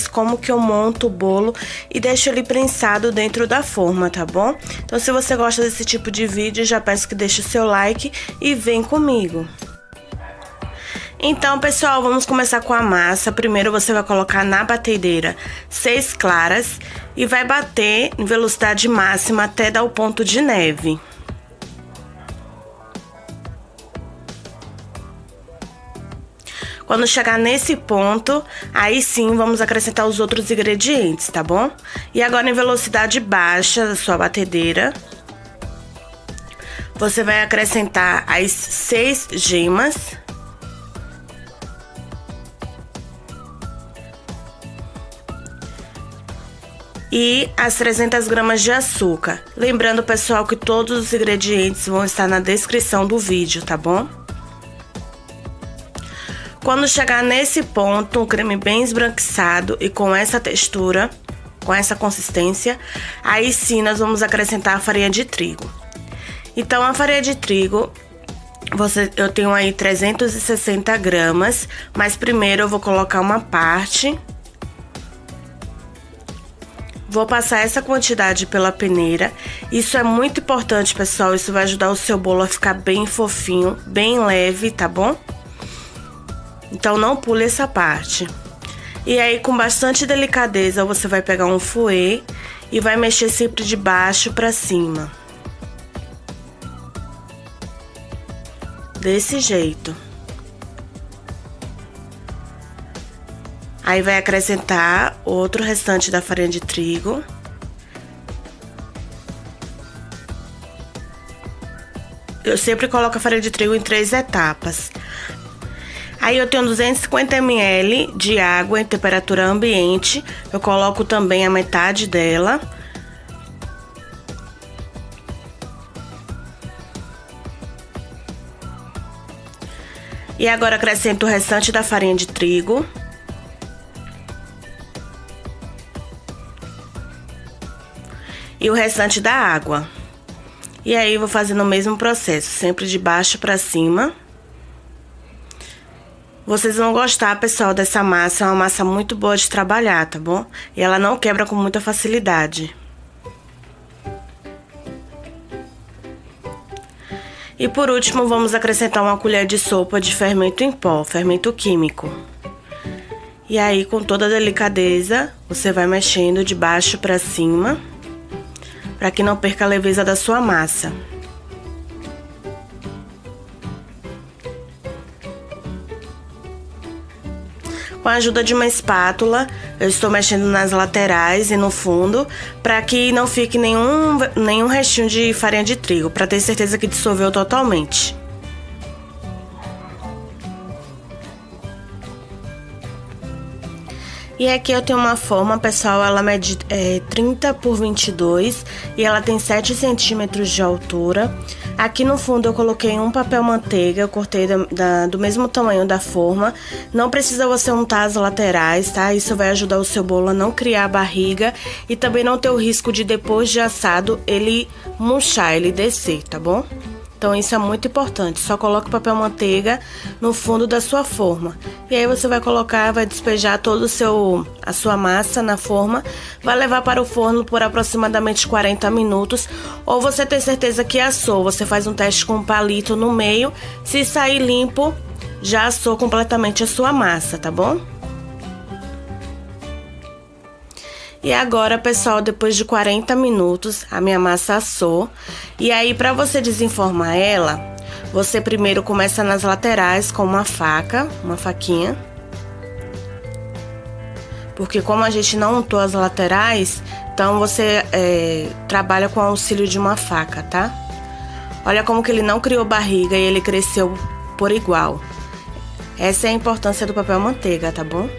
como que eu monto o bolo e deixo ele prensado dentro da forma, tá bom? Então, se você gosta desse tipo de vídeo, já peço que deixe o seu like e vem comigo. Então, pessoal, vamos começar com a massa. Primeiro, você vai colocar na batedeira 6 claras e vai bater em velocidade máxima até dar o ponto de neve. Quando chegar nesse ponto, aí sim vamos acrescentar os outros ingredientes, tá bom? E agora em velocidade baixa da sua batedeira, você vai acrescentar as 6 gemas. E as 300 gramas de açúcar. Lembrando, pessoal, que todos os ingredientes vão estar na descrição do vídeo, tá bom? Quando chegar nesse ponto, um creme bem esbranquiçado e com essa textura, com essa consistência, aí sim nós vamos acrescentar a farinha de trigo. Então, a farinha de trigo, eu tenho aí 360 gramas, mas primeiro eu vou colocar uma parte. Vou passar essa quantidade pela peneira. Isso é muito importante, pessoal, isso vai ajudar o seu bolo a ficar bem fofinho, bem leve, tá bom? Então, não pule essa parte. E aí, com bastante delicadeza, você vai pegar um fouet e vai mexer sempre de baixo pra cima. Desse jeito. Aí, vai acrescentar outro restante da farinha de trigo. Eu sempre coloco a farinha de trigo em 3 etapas. Aí eu tenho 250 ml de água em temperatura ambiente. Eu coloco também a metade dela. E agora acrescento o restante da farinha de trigo. E o restante da água. E aí vou fazendo o mesmo processo, sempre de baixo pra cima. Vocês vão gostar, pessoal, dessa massa, é uma massa muito boa de trabalhar, tá bom? E ela não quebra com muita facilidade. E por último, vamos acrescentar uma colher de sopa de fermento em pó, fermento químico. E aí, com toda a delicadeza, você vai mexendo de baixo pra cima, para que não perca a leveza da sua massa. Com a ajuda de uma espátula, eu estou mexendo nas laterais e no fundo, para que não fique nenhum restinho de farinha de trigo, para ter certeza que dissolveu totalmente. E aqui eu tenho uma forma, pessoal, ela mede 30 por 22 e ela tem 7 centímetros de altura. Aqui no fundo eu coloquei um papel manteiga, eu cortei do mesmo tamanho da forma. Não precisa você untar as laterais, tá? Isso vai ajudar o seu bolo a não criar barriga e também não ter o risco de, depois de assado, ele murchar, ele descer, tá bom? Então, isso é muito importante. Só coloque o papel manteiga no fundo da sua forma. E aí, você vai colocar, vai despejar a sua massa na forma. Vai levar para o forno por aproximadamente 40 minutos. Ou você ter certeza que assou. Você faz um teste com um palito no meio. Se sair limpo, já assou completamente a sua massa, tá bom? E agora, pessoal, depois de 40 minutos, a minha massa assou. E aí, para você desenformar ela, você primeiro começa nas laterais com uma faquinha. Porque como a gente não untou as laterais, então você trabalha com o auxílio de uma faca, tá? Olha como que ele não criou barriga e ele cresceu por igual. Essa é a importância do papel manteiga, tá bom?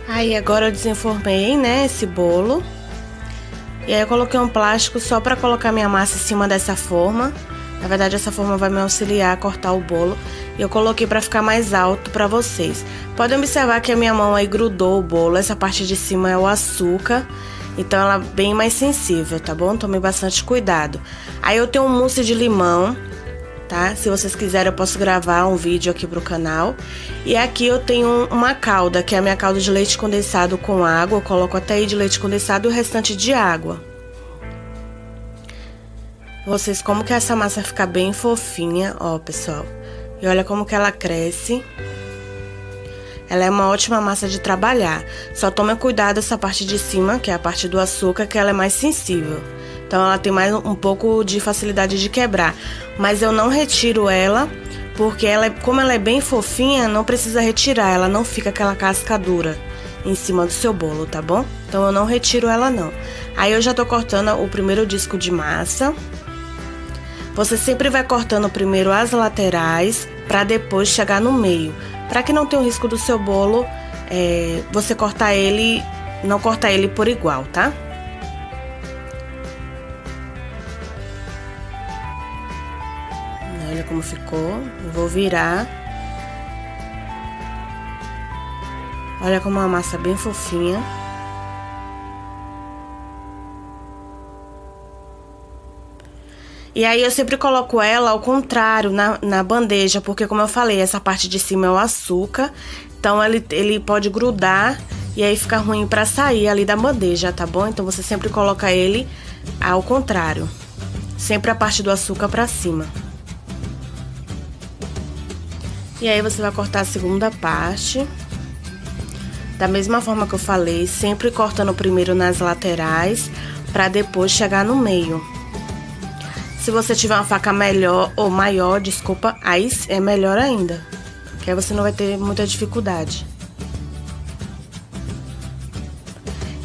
Aí agora eu desenformei, né, esse bolo. E aí eu coloquei um plástico só pra colocar minha massa em cima dessa forma. Na verdade, essa forma vai me auxiliar a cortar o bolo. E eu coloquei pra ficar mais alto pra vocês. Podem observar que a minha mão aí grudou o bolo. Essa parte de cima é o açúcar. Então ela é bem mais sensível, tá bom? Tome bastante cuidado. Aí eu tenho um mousse de limão. tá? Se vocês quiserem, eu posso gravar um vídeo aqui pro canal. E aqui eu tenho uma calda, que é a minha calda de leite condensado com água. Eu coloco até aí de leite condensado e o restante de água. Vocês, como que essa massa fica bem fofinha, ó, pessoal. E olha como que ela cresce. Ela é uma ótima massa de trabalhar. Só tome cuidado essa parte de cima, que é a parte do açúcar, que ela é mais sensível. Então ela tem mais um pouco de facilidade de quebrar. Mas eu não retiro ela, porque como ela é bem fofinha, não precisa retirar. Ela não fica aquela casca dura em cima do seu bolo, tá bom? Então eu não retiro ela não. Aí eu já tô cortando o primeiro disco de massa. Você sempre vai cortando primeiro as laterais, pra depois chegar no meio. Pra que não tenha o risco do seu bolo, você cortar ele, não cortar ele por igual, tá? Olha como ficou. Eu vou virar. Olha como é uma massa bem fofinha. E aí eu sempre coloco ela ao contrário na bandeja, porque como eu falei, essa parte de cima é o açúcar. Então ele pode grudar e aí fica ruim pra sair ali da bandeja, tá bom? Então você sempre coloca ele ao contrário. Sempre a parte do açúcar pra cima. E aí você vai cortar a segunda parte. Da mesma forma que eu falei, sempre cortando primeiro nas laterais, pra depois chegar no meio. Se você tiver uma faca melhor ou maior, desculpa, aí é melhor ainda. Que aí você não vai ter muita dificuldade.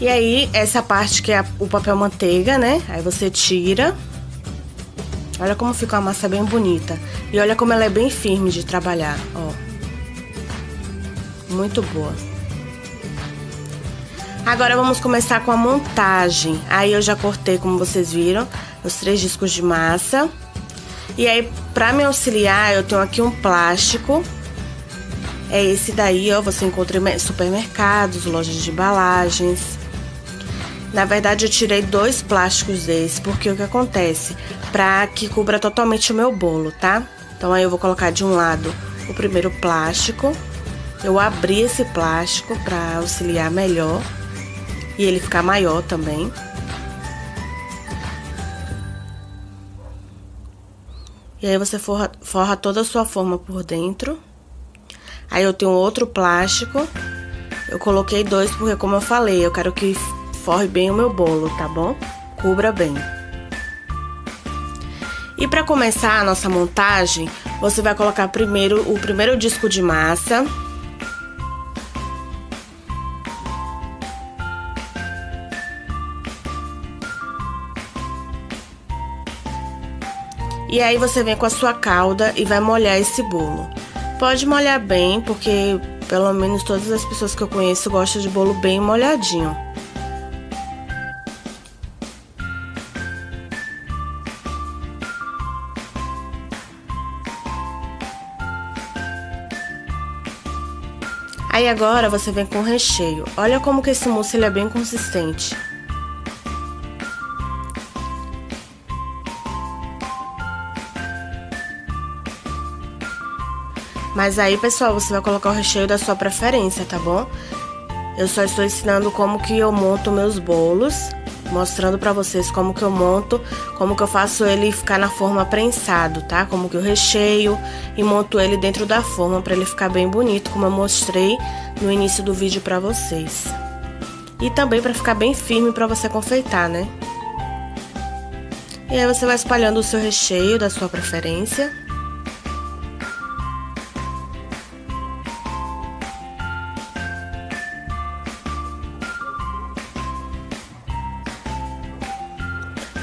E aí, essa parte que é o papel manteiga, né? Aí você tira. Olha como fica uma massa bem bonita. E olha como ela é bem firme de trabalhar, ó. Muito boa. Agora vamos começar com a montagem. Aí eu já cortei, como vocês viram, os 3 discos de massa. E aí, pra me auxiliar, eu tenho aqui um plástico. É esse daí, ó, você encontra em supermercados, lojas de embalagens. Na verdade, eu tirei 2 plásticos desses, porque o que acontece? Pra que cubra totalmente o meu bolo, tá? Então aí eu vou colocar de um lado o primeiro plástico. Eu abri esse plástico pra auxiliar melhor. E ele ficar maior também. E aí você forra toda a sua forma por dentro. Aí eu tenho outro plástico. Eu coloquei 2 porque, como eu falei, eu quero que forre bem o meu bolo, tá bom? Cubra bem. E para começar a nossa montagem, você vai colocar primeiro o primeiro disco de massa. E aí você vem com a sua calda e vai molhar esse bolo. Pode molhar bem, porque pelo menos todas as pessoas que eu conheço gostam de bolo bem molhadinho. Aí agora você vem com o recheio. Olha como que esse mousse ele é bem consistente. Mas aí, pessoal, você vai colocar o recheio da sua preferência, tá bom? Eu só estou ensinando como que eu monto meus bolos, mostrando pra vocês como que eu monto, como que eu faço ele ficar na forma prensado, tá? Como que eu recheio e monto ele dentro da forma pra ele ficar bem bonito, como eu mostrei no início do vídeo pra vocês. E também pra ficar bem firme pra você confeitar, né? E aí você vai espalhando o seu recheio da sua preferência.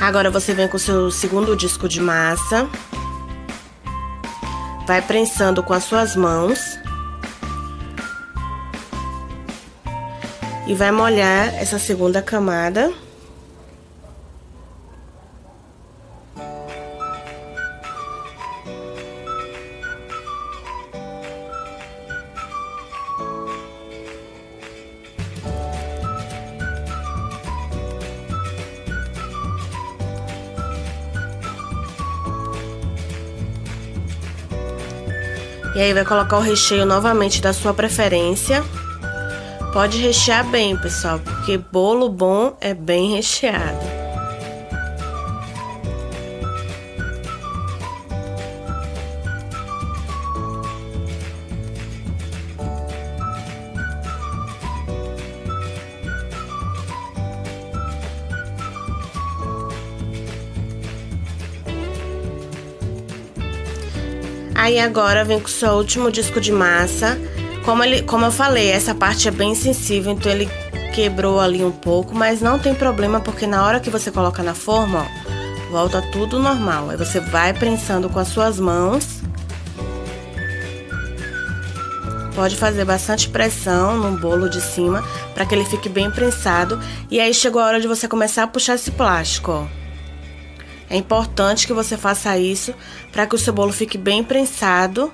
Agora você vem com o seu segundo disco de massa. Vai prensando com as suas mãos. E vai molhar essa segunda camada. E aí vai colocar o recheio novamente da sua preferência. Pode rechear bem, pessoal, porque bolo bom é bem recheado. Aí agora vem com o seu último disco de massa. Como eu falei, essa parte é bem sensível, então ele quebrou ali um pouco, mas não tem problema, porque na hora que você coloca na forma, ó, volta tudo normal. Aí você vai prensando com as suas mãos. Pode fazer bastante pressão no bolo de cima, para que ele fique bem prensado. E aí chegou a hora de você começar a puxar esse plástico, ó. É importante que você faça isso, para que o seu bolo fique bem prensado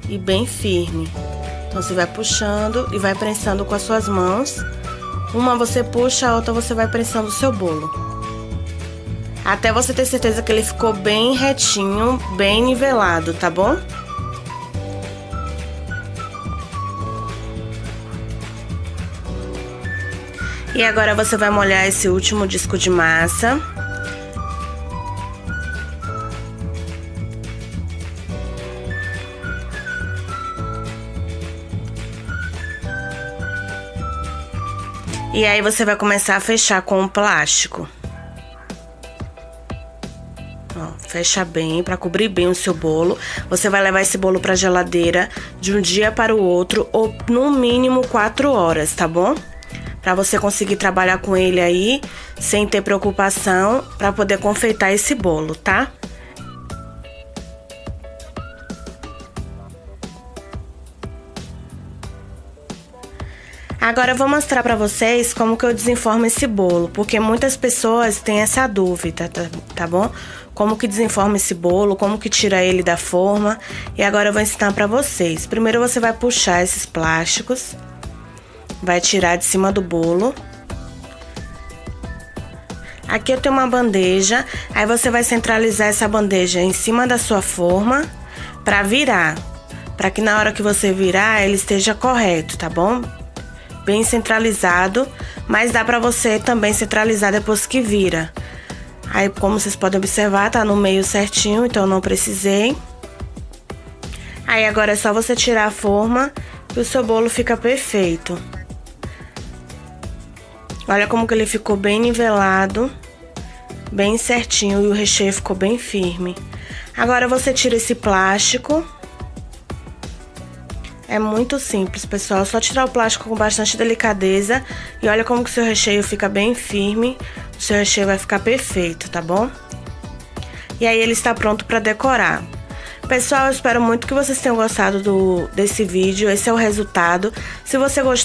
e bem firme. Então você vai puxando e vai prensando com as suas mãos. Uma você puxa, a outra você vai prensando o seu bolo, até você ter certeza que ele ficou bem retinho, bem nivelado, tá bom? E agora você vai molhar esse último disco de massa. E aí você vai começar a fechar com o plástico. Ó, fecha bem para cobrir bem o seu bolo. Você vai levar esse bolo para geladeira de um dia para o outro, ou no mínimo 4 horas, tá bom? Para você conseguir trabalhar com ele aí sem ter preocupação, para poder confeitar esse bolo, tá? Agora eu vou mostrar pra vocês como que eu desenformo esse bolo, porque muitas pessoas têm essa dúvida, tá bom? Como que desenforma esse bolo, como que tira ele da forma, e agora eu vou ensinar pra vocês. Primeiro você vai puxar esses plásticos, vai tirar de cima do bolo. Aqui eu tenho uma bandeja, aí você vai centralizar essa bandeja em cima da sua forma pra virar, pra que na hora que você virar ele esteja correto, tá bom? Bem centralizado, mas dá pra você também centralizar depois que vira. Aí, como vocês podem observar, tá no meio certinho, então não precisei. Aí agora é só você tirar a forma e o seu bolo fica perfeito. Olha como que ele ficou bem nivelado, bem certinho, e o recheio ficou bem firme. Agora você tira esse plástico. É muito simples, pessoal, só tirar o plástico com bastante delicadeza e olha como que o seu recheio fica bem firme, o seu recheio vai ficar perfeito, tá bom? E aí ele está pronto para decorar. Pessoal, eu espero muito que vocês tenham gostado desse vídeo, esse é o resultado. Se você gostou,